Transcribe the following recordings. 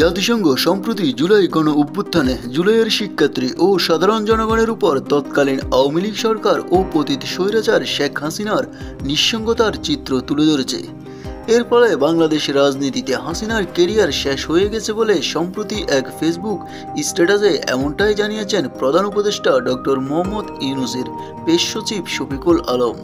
জাতিসংঘ সম্প্রতি জুলাই গণ অভ্যুত্থানে জুলাইয়ের শিক্ষার্থী ও সাধারণ জনগণের উপর তৎকালীন আওয়ামী লীগ সরকার ও পতিত স্বৈরাচার শেখ হাসিনার নিঃসঙ্গতার চিত্র তুলে ধরেছে। এর ফলে বাংলাদেশের রাজনীতিতে হাসিনার কেরিয়ার শেষ হয়ে গেছে বলে সম্প্রতি এক ফেসবুক স্ট্যাটাসে এমনটাই জানিয়েছেন প্রধান উপদেষ্টা ডক্টর মোহাম্মদ ইউনূসের পেশ সচিব শফিকুল আলম।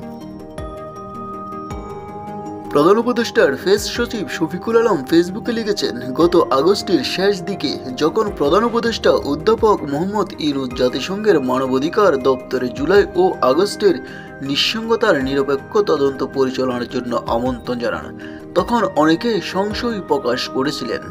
প্রধান উপদেষ্টার পেশ সচিব শফিকুল আলম ফেসবুকে লিখেছেন, গত আগস্টের শেষ দিকে যখন প্রধান উপদেষ্টা অধ্যাপক মোহাম্মদ ইউনূস জাতিসংঘের মানবাধিকার দপ্তরে জুলাই ও আগস্টের নিঃসঙ্গতার নিরপেক্ষ তদন্ত পরিচালনার জন্য আমন্ত্রণ জানান, তখন অনেকে সংশয় প্রকাশ করেছিলেন।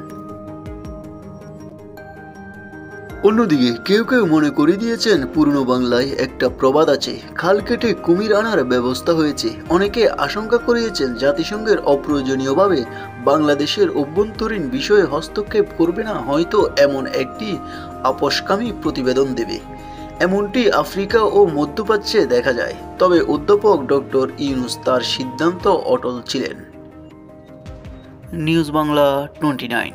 অন্যদিকে কেউ কেউ মনে করে দিয়েছেন পুরনো বাংলায় একটা প্রবাদ আছে, খাল কেটে কুমির আনার ব্যবস্থা হয়েছে। অনেকে আশঙ্কা করিয়েছেন জাতিসংঘের অপ্রয়োজনীয়ভাবে বাংলাদেশের অভ্যন্তরীণ বিষয়ে হস্তক্ষেপ করবে না, হয়তো এমন একটি আপোসকামী প্রতিবেদন দেবে। এমনটি আফ্রিকা ও মধ্যপ্রাচ্যে দেখা যায়। তবে অধ্যাপক ডক্টর ইউনূস তার সিদ্ধান্ত অটল ছিলেন। নিউজ বাংলা 29।